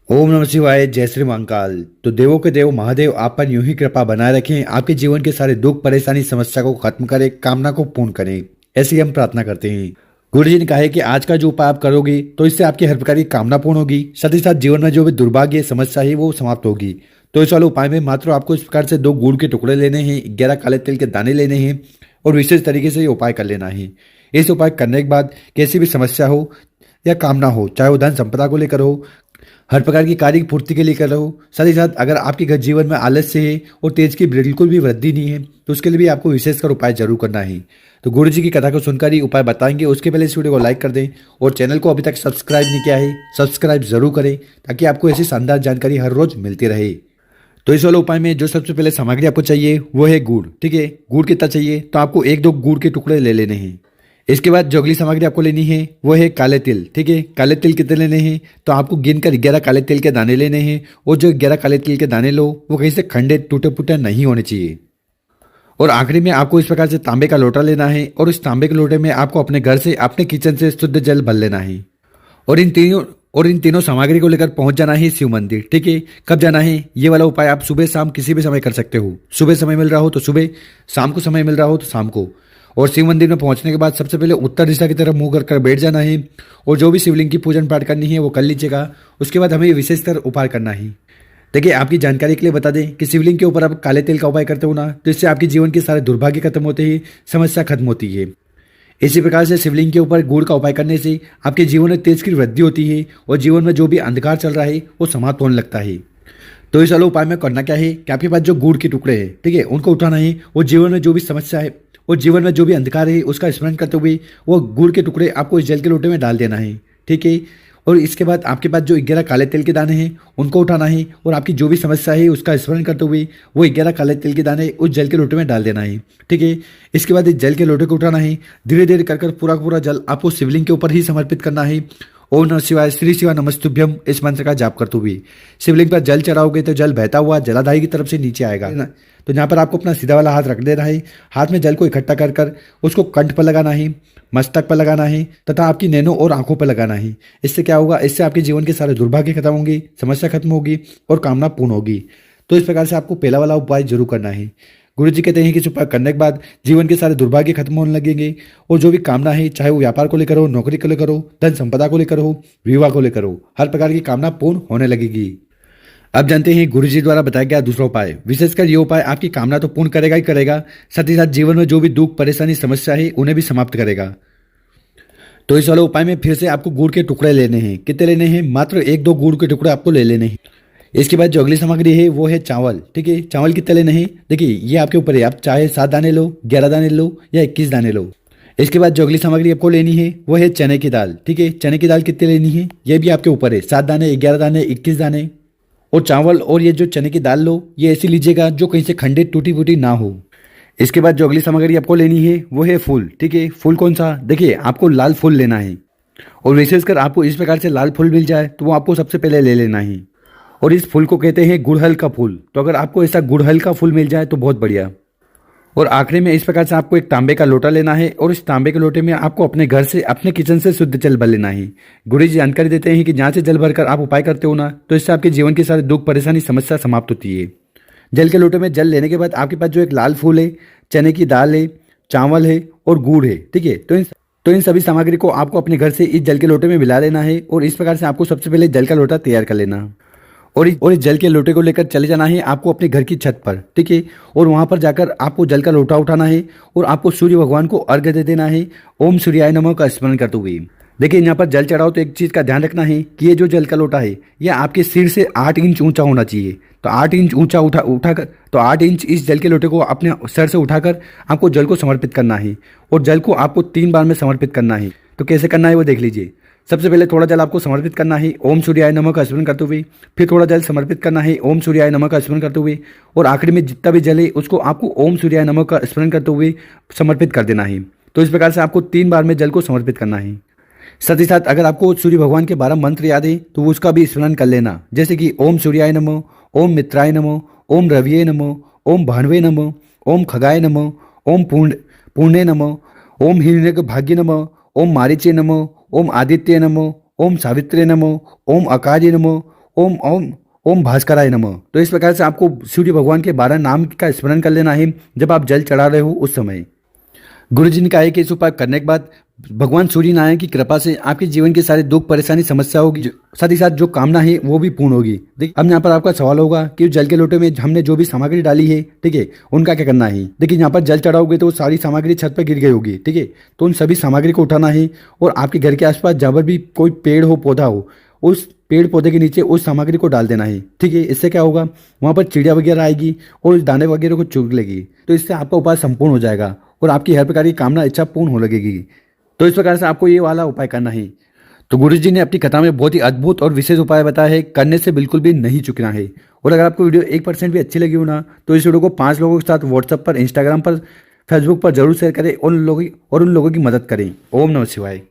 ओम नमः शिवाय। जय श्री महाकाल। तो देवों के देव महादेव आप पर यूं ही कृपा बनाए रखें, आपके जीवन के सारे दुख परेशानी समस्या को खत्म करें, कामना को पूर्ण करें, ऐसी हम प्रार्थना करते हैं। गुरु जी ने कहा है कि आज का जो उपाय आप करोगे तो इससे आपकी हर प्रकार की कामना पूर्ण होगी, साथ ही साथ जीवन में जो भी दुर्भाग्य समस्या है वो समाप्त होगी। तो इस वाले उपाय में मात्र आपको इस प्रकार से 2 गुड़ के टुकड़े लेने हैं, 11 काले तिल के दाने लेने हैं और विशेष तरीके से ये उपाय कर लेना है। इस उपाय करने के बाद कैसी भी समस्या हो या कामना हो, चाहे वो धन संपदा को लेकर हो, हर प्रकार की कार्य की पूर्ति के लिए कर रहे हो, साथ ही साथ अगर आपके घर जीवन में आलस्य है और तेज की बिल्कुल भी वृद्धि नहीं है तो उसके लिए भी आपको विशेषकर उपाय जरूर करना है। तो गुरु जी की कथा को सुनकर ही उपाय बताएंगे। उसके पहले इस वीडियो को लाइक कर दें और चैनल को अभी तक सब्सक्राइब नहीं किया है सब्सक्राइब जरूर करें, ताकि आपको ऐसी शानदार जानकारी हर रोज मिलती रहे। तो इस वाले उपाय में जो सबसे पहले सामग्री आपको चाहिए वो है गुड़। ठीक है, गुड़ कितना चाहिए तो आपको 1-2 गुड़ के टुकड़े ले लेने हैं। इसके बाद जो अगली सामग्री आपको लेनी है वो है काले तिल। ठीक है, काले तिल कितने लेने हैं तो आपको गिनकर 11 काले तिल के दाने लेने हैं और जो 11 काले तिल के दाने लो वो कहीं से खंडे टूटे फूटे नहीं होने चाहिए। और आखिरी में आपको इस प्रकार से तांबे का लोटा लेना है और इस तांबे के लोटे में आपको अपने घर से अपने किचन से शुद्ध जल भर लेना है और इन तीनों सामग्री को लेकर पहुंच जाना है शिव मंदिर। ठीक है, कब जाना है ये वाला उपाय आप सुबह शाम किसी भी समय कर सकते हो। सुबह समय मिल रहा हो तो सुबह, शाम को समय मिल रहा हो तो शाम को। और शिव मंदिर में पहुंचने के बाद सबसे पहले उत्तर दिशा की तरफ मुंह कर बैठ जाना है और जो भी शिवलिंग की पूजन पाठ करनी है वो कर लीजिएगा। उसके बाद हमें विशेषकर उपाय करना है। देखिए, आपकी जानकारी के लिए बता दें कि शिवलिंग के ऊपर आप काले तेल का उपाय करते हो ना, तो इससे आपके जीवन के सारे दुर्भाग्य खत्म होते हैं, समस्या खत्म होती है। इसी प्रकार से शिवलिंग के ऊपर गुड़ का उपाय करने से आपके जीवन में तेज की वृद्धि होती है और जीवन में जो भी अंधकार चल रहा है वो समाप्त होने लगता है। तो इस वाले उपाय में करना क्या है कि आपके पास जो गुड़ के टुकड़े हैं, ठीक है, उनको उठाना है और जीवन में जो भी समस्या है और जीवन में जो भी अंधकार है उसका स्मरण करते हुए वो गुड़ के टुकड़े आपको इस जल के लोटे में डाल देना है। ठीक है, और इसके बाद आपके पास जो 11 काले तिल के दाने हैं उनको उठाना है और आपकी जो भी समस्या है उसका स्मरण करते हुए वो 11 काले तिल के दाने उस जल के लोटे में डाल देना है। ठीक है, इसके बाद इस जल के लोटे को उठाना है, धीरे धीरे कर पूरा पूरा जल आपको शिवलिंग के ऊपर ही समर्पित करना है। ओम नमः शिवाय, श्री शिवाय नमस्तुभ्यम इस मंत्र का जाप करते हुए शिवलिंग पर जल चढ़ाओगे तो जल बहता हुआ जलाधारी की तरफ से नीचे आएगा। तो यहाँ पर आपको अपना सीधा वाला हाथ रख देना है, हाथ में जल को इकट्ठा कर उसको कंठ पर लगाना है, मस्तक पर लगाना है तथा आपकी नैनों और आंखों पर लगाना है। इससे क्या होगा, इससे आपके जीवन के सारे दुर्भाग्य खत्म होंगे, समस्या खत्म होगी और कामना पूर्ण होगी। तो इस प्रकार से आपको पहला वाला उपाय जरूर करना है। गुरु जी कहते हैं कि इस उपाय करने के बाद जीवन के सारे दुर्भाग्य खत्म होने लगेंगे और जो भी कामना है, चाहे वो व्यापार को लेकर हो, नौकरी को लेकर हो, धन संपदा को लेकर हो, विवाह को लेकर हो, हर प्रकार की कामना पूर्ण होने लगेगी। अब जानते हैं गुरु जी द्वारा बताया गया दूसरा उपाय। विशेषकर ये उपाय आपकी कामना तो पूर्ण करेगा ही करेगा, साथ ही साथ जीवन में जो भी दुख परेशानी समस्या है उन्हें भी समाप्त करेगा। तो इस वाले उपाय में फिर से आपको गुड़ के टुकड़े लेने हैं। कितने लेने हैं, मात्र 1-2 गुड़ के टुकड़े आपको ले लेने हैं। इसके बाद जो अगली सामग्री है वो है चावल। ठीक है, चावल कितने लेने हैं देखिए ये आपके ऊपर है, आप चाहे 7 दाने लो, 11 दाने लो या 21 दाने लो। इसके बाद जो अगली सामग्री आपको लेनी है वो है चने की दाल। ठीक है, चने की दाल कितने लेनी है ये भी आपके ऊपर है, 7 दाने, 11 दाने, 21 दाने। और चावल और ये जो चने की दाल लो ये ऐसी लीजिएगा जो कहीं से खंडित टूटी फूटी ना हो। इसके बाद जो अगली सामग्री आपको लेनी है वो है फूल। ठीक है, फूल कौन सा, देखिए आपको लाल फूल लेना है और विशेषकर आपको इस प्रकार से लाल फूल मिल जाए तो वो आपको सबसे पहले ले लेना है और इस फूल को कहते हैं गुड़हल का फूल। तो अगर आपको ऐसा गुड़हल का फूल मिल जाए तो बहुत बढ़िया। और आखिरी में इस प्रकार से आपको एक तांबे का लोटा लेना है और इस तांबे के लोटे में आपको अपने घर से, अपने किचन से शुद्ध जल भर लेना है। गुरु जी जानकारी देते हैं कि जहाँ से जल भरकर आप उपाय करते हो ना, तो इससे आपके जीवन के सारे दुख परेशानी समस्या समाप्त होती है। जल के लोटे में जल लेने के बाद आपके पास जो एक लाल फूल है, चने की दाल है, चावल है और गुड़ है। ठीक है, तो इन सभी सामग्री को आपको अपने घर से इस जल के लोटे में मिला लेना है और इस प्रकार से आपको सबसे पहले जल का लोटा तैयार कर लेना और इस जल के लोटे को लेकर चले जाना है आपको अपने घर की छत पर। ठीक है, और वहां पर जाकर आपको जल का लोटा उठाना है और आपको सूर्य भगवान को अर्घ्य दे देना है ओम सूर्याय नमः का स्मरण करते हुए। देखिए, यहाँ पर जल चढ़ाओ तो एक चीज़ का ध्यान रखना है कि ये जो जल का लोटा है यह आपके सिर से 8 इंच ऊंचा होना चाहिए। तो 8 इंच ऊंचा उठाकर तो 8 इंच इस जल के लोटे को अपने सर से उठाकर आपको जल को समर्पित करना है और जल को आपको 3 बार में समर्पित करना है। तो कैसे करना है वो देख लीजिए। सबसे पहले थोड़ा जल आपको समर्पित करना है ओम सूर्याय नमः का स्मरण करते हुए, फिर थोड़ा जल समर्पित करना है ओम सूर्याय नमः का स्मरण करते हुए और आखिरी में जितना भी जल है उसको आपको ओम सूर्याय नमः का स्मरण करते हुए समर्पित कर देना है। तो इस प्रकार से आपको 3 बार में जल को समर्पित करना है। साथ ही साथ अगर आपको सूर्य भगवान के 12 मंत्र याद है तो उसका भी स्मरण कर लेना, जैसे कि ओम सूर्याय नमः, ओम मित्राय नमः, ओम रविये नमः, ओम भानवे नमः, ओम खगाय नमः, ओम पूर्णे नमः, ओम हिरण्यक भाग्य नमः, ओम मारीचे नमः, ओम आदित्य नमः, ओम सावित्रे नमः, ओम अकार्य नमः, ओम ओम ओम भास्कराय नमः। तो इस प्रकार से आपको सूर्य भगवान के 12 नाम का स्मरण कर लेना है जब आप जल चढ़ा रहे हो उस समय। गुरु जी ने कहा है कि इस उपाय करने के बाद भगवान सूर्य नारायण की कृपा से आपके जीवन के सारे दुख परेशानी समस्या होगी, साथ ही साथ जो कामना है वो भी पूर्ण होगी। देखिए अब यहाँ पर आपका सवाल होगा कि जल के लोटे में हमने जो भी सामग्री डाली है, ठीक है, उनका क्या करना है। देखिए यहाँ पर जल चढ़ाओगे तो सारी सामग्री छत पर गिर गई होगी, ठीक है, तो उन सभी सामग्री को उठाना है और आपके घर के आसपास जहाँ पर भी कोई पेड़ हो पौधा हो उस पेड़ पौधे के नीचे उस सामग्री को डाल देना है, ठीक है। इससे क्या होगा, वहाँ पर चिड़िया वगैरह आएगी और उस दाने वगैरह को चुग लेगी, तो इससे आपका उपाय संपूर्ण हो जाएगा और आपकी हर प्रकार की कामना इच्छा पूर्ण हो लगेगी। तो इस प्रकार से आपको ये वाला उपाय करना है। तो गुरु जी ने अपनी कथा में बहुत ही अद्भुत और विशेष उपाय बताया है, करने से बिल्कुल भी नहीं चुकना है। और अगर आपको वीडियो 1% भी अच्छी लगी हो ना, तो इस वीडियो को 5 लोगों के साथ व्हाट्सएप पर, इंस्टाग्राम पर, फेसबुक पर जरूर शेयर करें और उन लोगों की मदद करें। ओम नमः शिवाय।